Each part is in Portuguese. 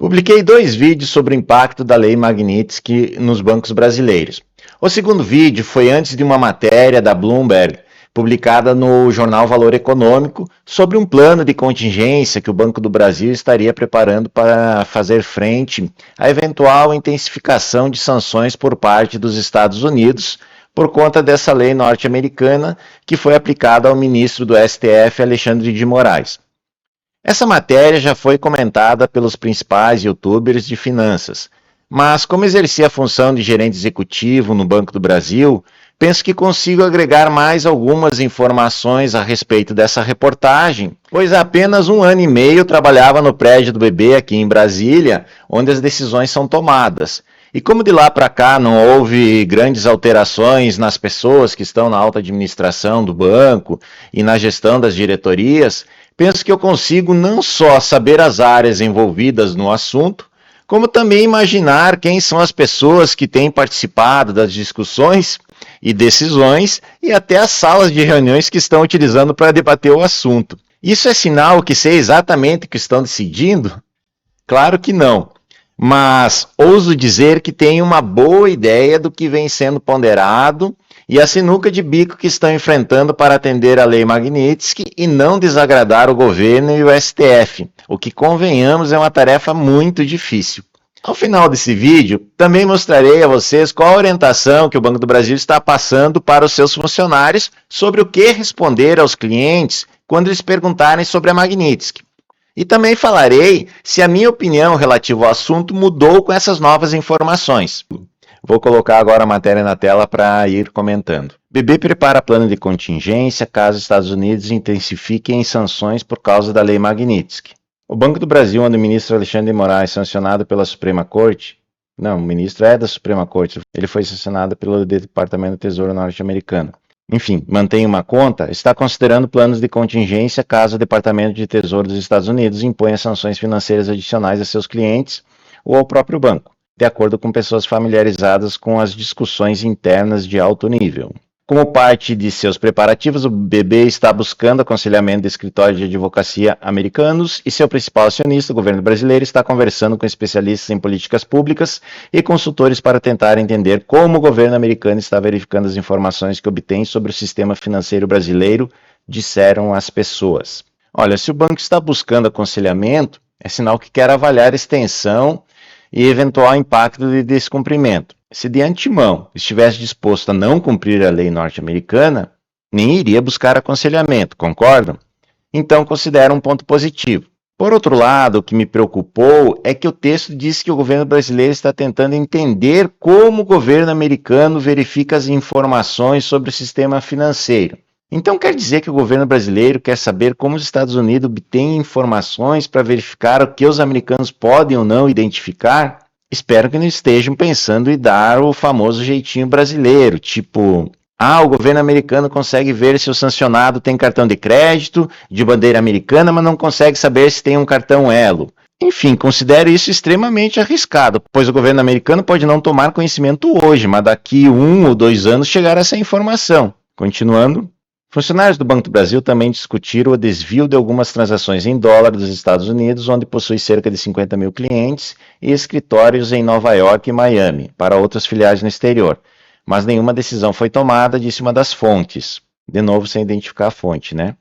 Publiquei 2 vídeos sobre o impacto da Lei Magnitsky nos bancos brasileiros. O segundo vídeo foi antes de uma matéria da Bloomberg, publicada no jornal Valor Econômico, sobre um plano de contingência que o Banco do Brasil estaria preparando para fazer frente à eventual intensificação de sanções por parte dos Estados Unidos, por conta dessa lei norte-americana que foi aplicada ao ministro do STF, Alexandre de Moraes. Essa matéria já foi comentada pelos principais youtubers de finanças, mas como exerci a função de gerente executivo no Banco do Brasil, penso que consigo agregar mais algumas informações a respeito dessa reportagem, pois há apenas 1 ano e meio trabalhava no prédio do BB aqui em Brasília, onde as decisões são tomadas. E como de lá para cá não houve grandes alterações nas pessoas que estão na alta administração do banco e na gestão das diretorias, penso que eu consigo não só saber as áreas envolvidas no assunto, como também imaginar quem são as pessoas que têm participado das discussões e decisões e até as salas de reuniões que estão utilizando para debater o assunto. Isso é sinal que sei exatamente o que estão decidindo? Claro que não. Mas ouso dizer que tenho uma boa ideia do que vem sendo ponderado e a sinuca de bico que estão enfrentando para atender a Lei Magnitsky e não desagradar o governo e o STF, o que, convenhamos, é uma tarefa muito difícil. Ao final desse vídeo, também mostrarei a vocês qual a orientação que o Banco do Brasil está passando para os seus funcionários sobre o que responder aos clientes quando eles perguntarem sobre a Magnitsky. E também falarei se a minha opinião relativa ao assunto mudou com essas novas informações. Vou colocar agora a matéria na tela para ir comentando. BB prepara plano de contingência caso os Estados Unidos intensifiquem sanções por causa da Lei Magnitsky. O Banco do Brasil, onde o ministro Alexandre de Moraes, sancionado pela Suprema Corte, o ministro é da Suprema Corte, ele foi sancionado pelo Departamento do Tesouro norte-americano. Enfim, mantém uma conta, está considerando planos de contingência caso o Departamento de Tesouro dos Estados Unidos imponha sanções financeiras adicionais a seus clientes ou ao próprio banco, de acordo com pessoas familiarizadas com as discussões internas de alto nível. Como parte de seus preparativos, o BB está buscando aconselhamento de escritórios de advocacia americanos e seu principal acionista, o governo brasileiro, está conversando com especialistas em políticas públicas e consultores para tentar entender como o governo americano está verificando as informações que obtém sobre o sistema financeiro brasileiro, disseram as pessoas. Olha, se o banco está buscando aconselhamento, é sinal que quer avaliar a extensão e eventual impacto de descumprimento. Se de antemão estivesse disposto a não cumprir a lei norte-americana, nem iria buscar aconselhamento, concordam? Então considero um ponto positivo. Por outro lado, o que me preocupou é que o texto diz que o governo brasileiro está tentando entender como o governo americano verifica as informações sobre o sistema financeiro. Então quer dizer que o governo brasileiro quer saber como os Estados Unidos obtêm informações para verificar o que os americanos podem ou não identificar? Espero que não estejam pensando em dar o famoso jeitinho brasileiro, tipo, o governo americano consegue ver se o sancionado tem cartão de crédito, de bandeira americana, mas não consegue saber se tem um cartão Elo. Enfim, considero isso extremamente arriscado, pois o governo americano pode não tomar conhecimento hoje, mas daqui 1 ou 2 anos chegar essa informação. Continuando. Funcionários do Banco do Brasil também discutiram o desvio de algumas transações em dólar dos Estados Unidos, onde possui cerca de 50 mil clientes e escritórios em Nova York e Miami, para outras filiais no exterior. Mas nenhuma decisão foi tomada, disse uma das fontes. De novo, sem identificar a fonte, né?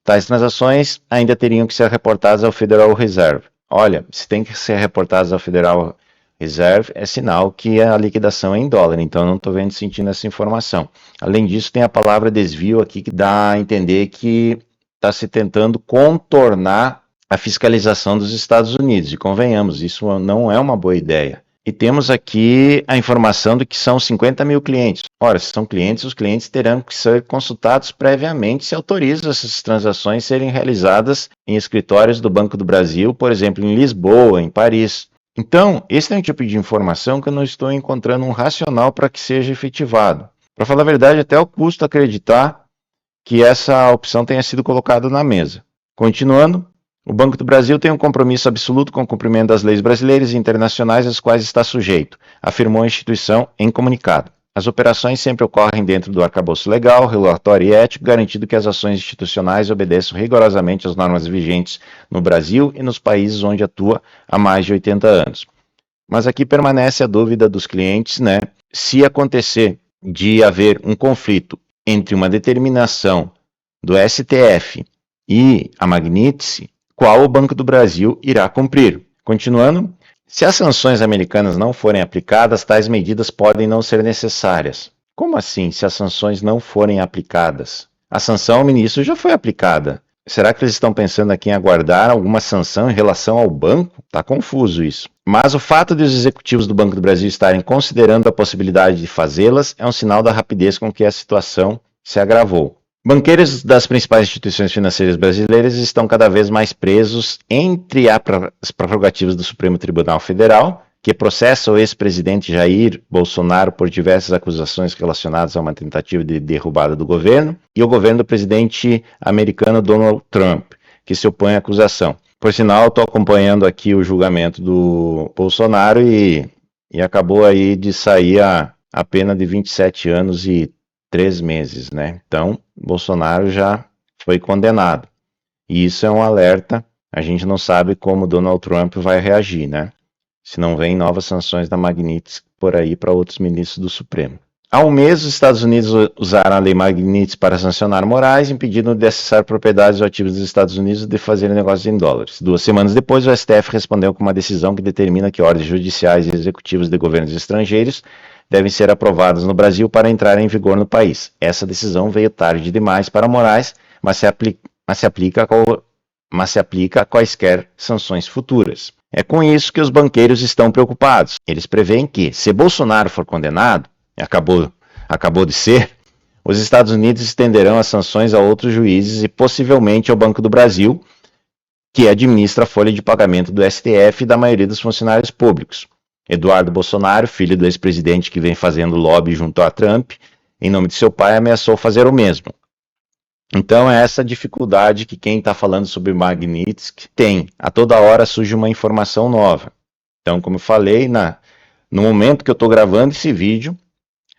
Tais transações ainda teriam que ser reportadas ao Federal Reserve. Olha, se tem que ser reportadas ao Federal Reserve, é sinal que a liquidação é em dólar, então não estou sentindo essa informação. Além disso, tem a palavra desvio aqui que dá a entender que está se tentando contornar a fiscalização dos Estados Unidos, e convenhamos, isso não é uma boa ideia. E temos aqui a informação de que são 50 mil clientes. Ora, se são clientes, os clientes terão que ser consultados previamente se autorizam essas transações serem realizadas em escritórios do Banco do Brasil, por exemplo, em Lisboa, em Paris. Então, esse é um tipo de informação que eu não estou encontrando um racional para que seja efetivado. Para falar a verdade, até eu custo acreditar que essa opção tenha sido colocada na mesa. Continuando, o Banco do Brasil tem um compromisso absoluto com o cumprimento das leis brasileiras e internacionais às quais está sujeito, afirmou a instituição em comunicado. As operações sempre ocorrem dentro do arcabouço legal, regulatório e ético, garantindo que as ações institucionais obedeçam rigorosamente às normas vigentes no Brasil e nos países onde atua há mais de 80 anos. Mas aqui permanece a dúvida dos clientes, né? Se acontecer de haver um conflito entre uma determinação do STF e a Magnitsky, qual o Banco do Brasil irá cumprir? Continuando, se as sanções americanas não forem aplicadas, tais medidas podem não ser necessárias. Como assim, se as sanções não forem aplicadas? A sanção ao ministro já foi aplicada. Será que eles estão pensando aqui em aguardar alguma sanção em relação ao banco? Está confuso isso. Mas o fato de os executivos do Banco do Brasil estarem considerando a possibilidade de fazê-las é um sinal da rapidez com que a situação se agravou. Banqueiros das principais instituições financeiras brasileiras estão cada vez mais presos entre as prerrogativas do Supremo Tribunal Federal, que processa o ex-presidente Jair Bolsonaro por diversas acusações relacionadas a uma tentativa de derrubada do governo, e o governo do presidente americano Donald Trump, que se opõe à acusação. Por sinal, estou acompanhando aqui o julgamento do Bolsonaro e acabou aí de sair a pena de 27 anos e 3 meses, né? Então, Bolsonaro já foi condenado. E isso é um alerta, a gente não sabe como Donald Trump vai reagir, né? Se não vem novas sanções da Magnitsky por aí para outros ministros do Supremo. Há um mês, os Estados Unidos usaram a lei Magnitsky para sancionar Moraes, impedindo de acessar propriedades ou ativos dos Estados Unidos de fazerem negócios em dólares. 2 semanas depois, o STF respondeu com uma decisão que determina que ordens judiciais e executivas de governos estrangeiros devem ser aprovadas no Brasil para entrar em vigor no país. Essa decisão veio tarde demais para Moraes, mas se aplica a quaisquer sanções futuras. É com isso que os banqueiros estão preocupados. Eles preveem que, se Bolsonaro for condenado, acabou de ser, os Estados Unidos estenderão as sanções a outros juízes e possivelmente ao Banco do Brasil, que administra a folha de pagamento do STF e da maioria dos funcionários públicos. Eduardo Bolsonaro, filho do ex-presidente que vem fazendo lobby junto a Trump, em nome de seu pai, ameaçou fazer o mesmo. Então é essa dificuldade que quem está falando sobre Magnitsky tem. A toda hora surge uma informação nova. Então, como eu falei, no momento que eu estou gravando esse vídeo,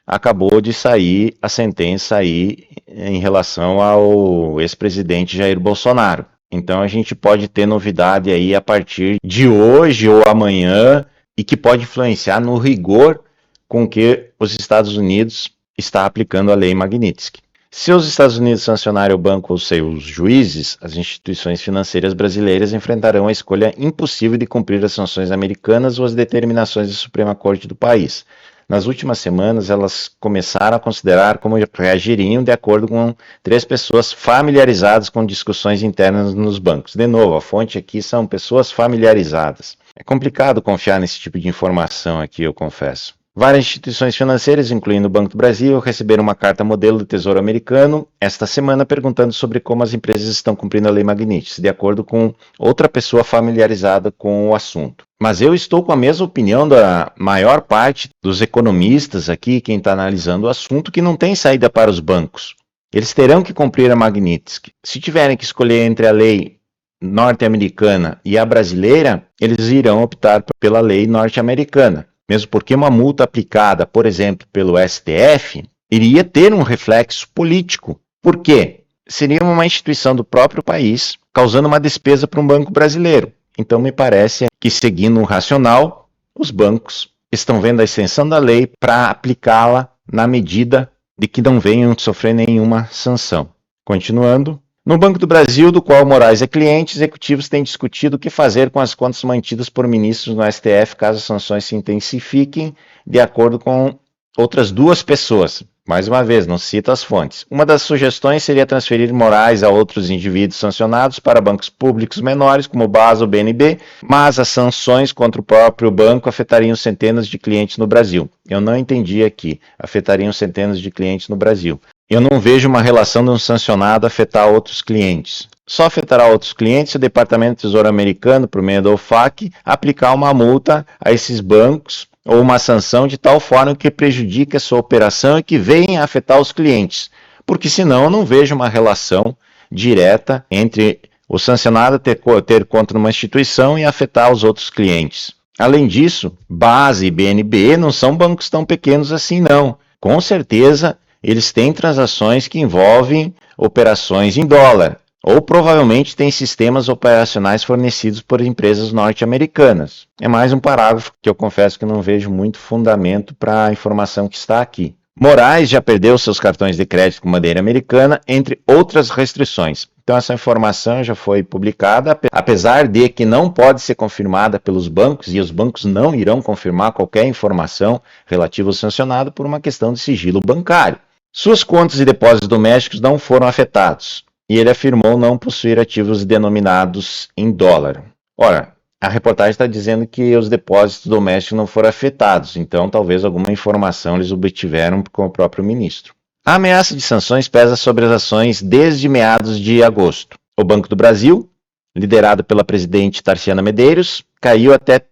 acabou de sair a sentença aí em relação ao ex-presidente Jair Bolsonaro. Então a gente pode ter novidade aí a partir de hoje ou amanhã e que pode influenciar no rigor com que os Estados Unidos está aplicando a lei Magnitsky. Se os Estados Unidos sancionarem o banco ou seus juízes, as instituições financeiras brasileiras enfrentarão a escolha impossível de cumprir as sanções americanas ou as determinações da Suprema Corte do país. Nas últimas semanas, elas começaram a considerar como reagiriam de acordo com 3 pessoas familiarizadas com discussões internas nos bancos. De novo, a fonte aqui são pessoas familiarizadas. É complicado confiar nesse tipo de informação aqui, eu confesso. Várias instituições financeiras, incluindo o Banco do Brasil, receberam uma carta modelo do Tesouro Americano esta semana perguntando sobre como as empresas estão cumprindo a lei Magnitsky, de acordo com outra pessoa familiarizada com o assunto. Mas eu estou com a mesma opinião da maior parte dos economistas aqui, quem está analisando o assunto, que não tem saída para os bancos. Eles terão que cumprir a Magnitsky. Se tiverem que escolher entre a lei norte-americana e a brasileira, eles irão optar pela lei norte-americana. Mesmo porque uma multa aplicada, por exemplo, pelo STF, iria ter um reflexo político. Por quê? Seria uma instituição do próprio país, causando uma despesa para um banco brasileiro. Então, me parece que, seguindo um racional, os bancos estão vendo a extensão da lei para aplicá-la na medida de que não venham sofrer nenhuma sanção. Continuando. No Banco do Brasil, do qual Moraes é cliente, executivos têm discutido o que fazer com as contas mantidas por ministros no STF caso as sanções se intensifiquem, de acordo com outras 2 pessoas. Mais uma vez, não cito as fontes. Uma das sugestões seria transferir Moraes a outros indivíduos sancionados para bancos públicos menores, como o BAS ou BNB, mas as sanções contra o próprio banco afetariam centenas de clientes no Brasil. Eu não entendi aqui. Afetariam centenas de clientes no Brasil. Eu não vejo uma relação de um sancionado afetar outros clientes. Só afetará outros clientes se o Departamento do Tesouro Americano, por meio da OFAC, aplicar uma multa a esses bancos ou uma sanção de tal forma que prejudique a sua operação e que venha a afetar os clientes. Porque senão eu não vejo uma relação direta entre o sancionado ter contra uma instituição e afetar os outros clientes. Além disso, BAS e BNB não são bancos tão pequenos assim não. com certeza eles têm transações que envolvem operações em dólar, ou provavelmente têm sistemas operacionais fornecidos por empresas norte-americanas. É mais um parágrafo que eu confesso que não vejo muito fundamento para a informação que está aqui. Moraes já perdeu seus cartões de crédito com bandeira americana, entre outras restrições. Então essa informação já foi publicada, apesar de que não pode ser confirmada pelos bancos, e os bancos não irão confirmar qualquer informação relativa ao sancionado por uma questão de sigilo bancário. Suas contas e depósitos domésticos não foram afetados, e ele afirmou não possuir ativos denominados em dólar. Ora, a reportagem está dizendo que os depósitos domésticos não foram afetados, então talvez alguma informação eles obtiveram com o próprio ministro. A ameaça de sanções pesa sobre as ações desde meados de agosto. O Banco do Brasil, liderado pela presidente Tarciana Medeiros, caiu até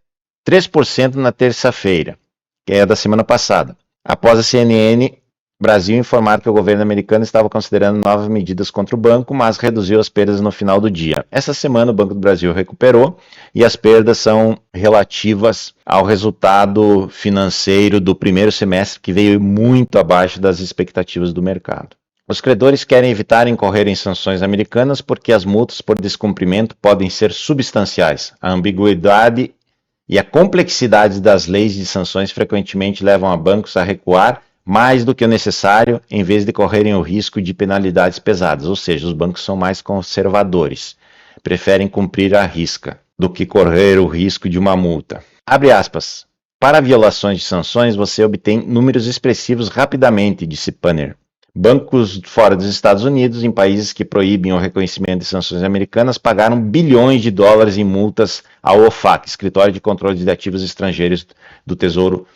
3% na terça-feira, que é da semana passada, após a CNN Brasil informar que o governo americano estava considerando novas medidas contra o banco, mas reduziu as perdas no final do dia. Essa semana o Banco do Brasil recuperou e as perdas são relativas ao resultado financeiro do primeiro semestre, que veio muito abaixo das expectativas do mercado. Os credores querem evitar incorrer em sanções americanas porque as multas por descumprimento podem ser substanciais. A ambiguidade e a complexidade das leis de sanções frequentemente levam a bancos a recuar mais do que o necessário, em vez de correrem o risco de penalidades pesadas, ou seja, os bancos são mais conservadores, preferem cumprir à risca do que correr o risco de uma multa. Abre aspas. Para violações de sanções, você obtém números expressivos rapidamente, disse Panner. Bancos fora dos Estados Unidos, em países que proíbem o reconhecimento de sanções americanas, pagaram bilhões de dólares em multas ao OFAC, Escritório de Controle de Ativos Estrangeiros do Tesouro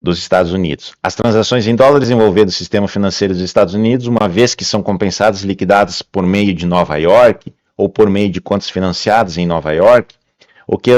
dos Estados Unidos. As transações em dólares envolvendo o sistema financeiro dos Estados Unidos, uma vez que são compensadas e liquidadas por meio de Nova York ou por meio de contas financiadas em Nova York, o que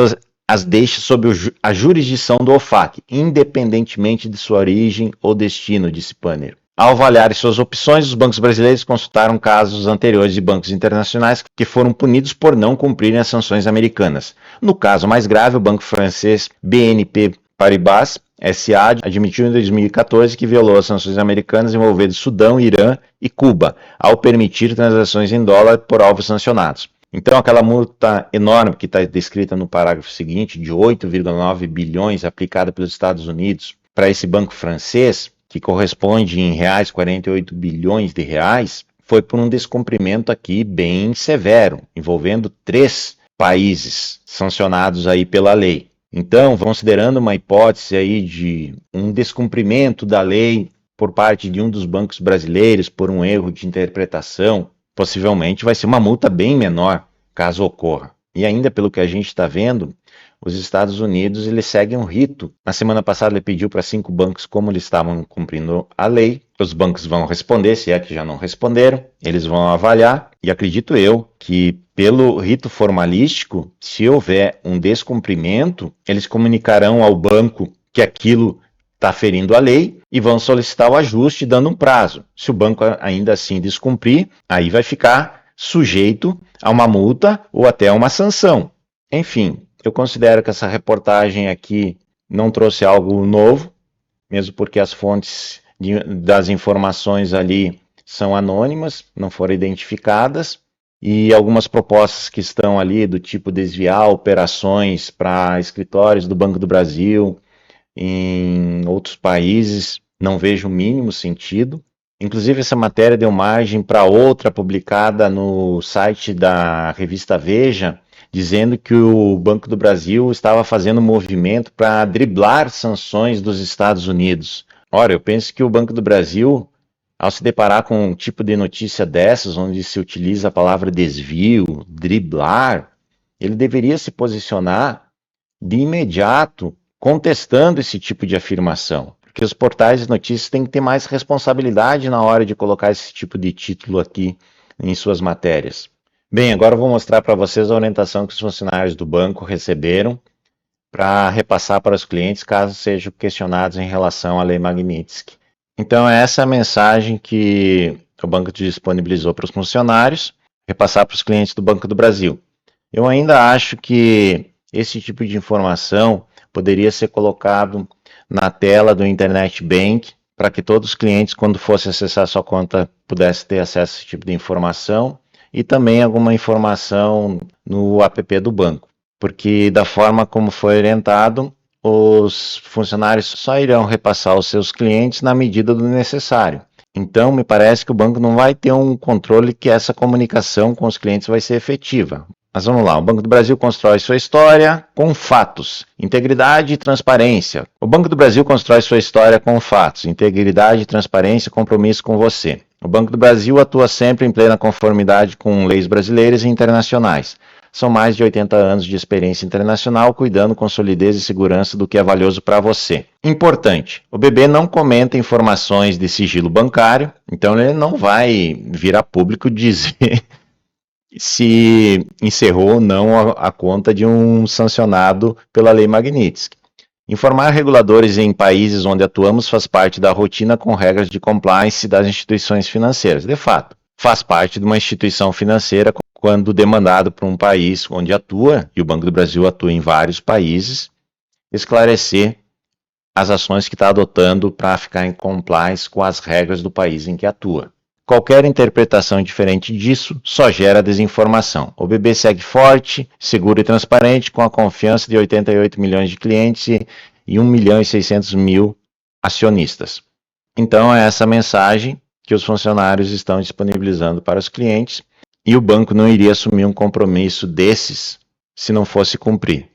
as deixa sob a jurisdição do OFAC, independentemente de sua origem ou destino, disse Panner. Ao avaliar suas opções, os bancos brasileiros consultaram casos anteriores de bancos internacionais que foram punidos por não cumprirem as sanções americanas. No caso mais grave, o banco francês BNP Paribas S.A. admitiu em 2014 que violou as sanções americanas envolvendo Sudão, Irã e Cuba, ao permitir transações em dólar por alvos sancionados. Então, aquela multa enorme que está descrita no parágrafo seguinte, de 8,9 bilhões aplicada pelos Estados Unidos para esse banco francês, que corresponde em reais 48 bilhões de reais, foi por um descumprimento aqui bem severo, envolvendo 3 países sancionados aí pela lei. Então, considerando uma hipótese aí de um descumprimento da lei por parte de um dos bancos brasileiros por um erro de interpretação, possivelmente vai ser uma multa bem menor, caso ocorra. E ainda pelo que a gente está vendo, os Estados Unidos eles seguem um rito. Na semana passada ele pediu para 5 bancos como eles estavam cumprindo a lei. Os bancos vão responder, se é que já não responderam, eles vão avaliar, e acredito eu que pelo rito formalístico, se houver um descumprimento, eles comunicarão ao banco que aquilo está ferindo a lei e vão solicitar o ajuste dando um prazo. Se o banco ainda assim descumprir, aí vai ficar sujeito a uma multa ou até a uma sanção. Enfim, eu considero que essa reportagem aqui não trouxe algo novo, mesmo porque as fontes das informações ali são anônimas, não foram identificadas, e algumas propostas que estão ali do tipo desviar operações para escritórios do Banco do Brasil em outros países, não vejo o mínimo sentido. Inclusive essa matéria deu margem para outra publicada no site da revista Veja, dizendo que o Banco do Brasil estava fazendo um movimento para driblar sanções dos Estados Unidos. Ora, eu penso que o Banco do Brasil, ao se deparar com um tipo de notícia dessas, onde se utiliza a palavra desvio, driblar, ele deveria se posicionar de imediato contestando esse tipo de afirmação. Porque os portais de notícias têm que ter mais responsabilidade na hora de colocar esse tipo de título aqui em suas matérias. Bem, agora eu vou mostrar para vocês a orientação que os funcionários do banco receberam para repassar para os clientes caso sejam questionados em relação à Lei Magnitsky. Então, essa é a mensagem que o banco disponibilizou para os funcionários, repassar para os clientes do Banco do Brasil. Eu ainda acho que esse tipo de informação poderia ser colocado na tela do Internet Bank para que todos os clientes, quando fosse acessar sua conta, pudessem ter acesso a esse tipo de informação e também alguma informação no app do banco, porque da forma como foi orientado, os funcionários só irão repassar aos seus clientes na medida do necessário. Então, me parece que o banco não vai ter um controle que essa comunicação com os clientes vai ser efetiva. Mas vamos lá, o Banco do Brasil constrói sua história com fatos, integridade e transparência. O Banco do Brasil constrói sua história com fatos, integridade, transparência e compromisso com você. O Banco do Brasil atua sempre em plena conformidade com leis brasileiras e internacionais. São mais de 80 anos de experiência internacional, cuidando com solidez e segurança do que é valioso para você. Importante, o BB não comenta informações de sigilo bancário, então ele não vai vir a público dizer se encerrou ou não a conta de um sancionado pela Lei Magnitsky. Informar reguladores em países onde atuamos faz parte da rotina com regras de compliance das instituições financeiras. De fato, faz parte de uma instituição financeira quando demandado por um país onde atua, e o Banco do Brasil atua em vários países, esclarecer as ações que está adotando para ficar em compliance com as regras do país em que atua. Qualquer interpretação diferente disso só gera desinformação. O BB segue forte, seguro e transparente, com a confiança de 88 milhões de clientes e 1 milhão e 600 mil acionistas. Então é essa mensagem que os funcionários estão disponibilizando para os clientes, e o banco não iria assumir um compromisso desses se não fosse cumprir.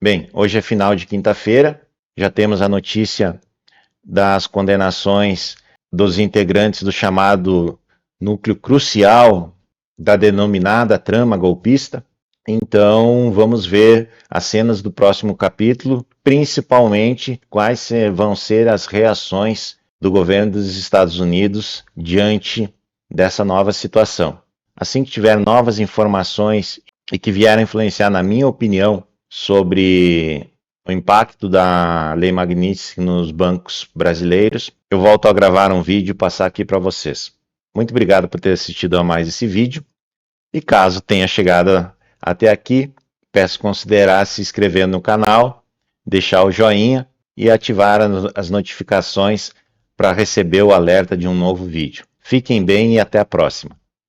Bem, hoje é final de quinta-feira, já temos a notícia das condenações dos integrantes do chamado núcleo crucial da denominada trama golpista. Então, vamos ver as cenas do próximo capítulo, principalmente quais vão ser as reações do governo dos Estados Unidos diante dessa nova situação. Assim que tiver novas informações e que vierem influenciar, na minha opinião, sobre o impacto da Lei Magnitsky nos bancos brasileiros, eu volto a gravar um vídeo e passar aqui para vocês. Muito obrigado por ter assistido a mais esse vídeo. E caso tenha chegado até aqui, peço considerar se inscrever no canal, deixar o joinha e ativar as notificações para receber o alerta de um novo vídeo. Fiquem bem e até a próxima.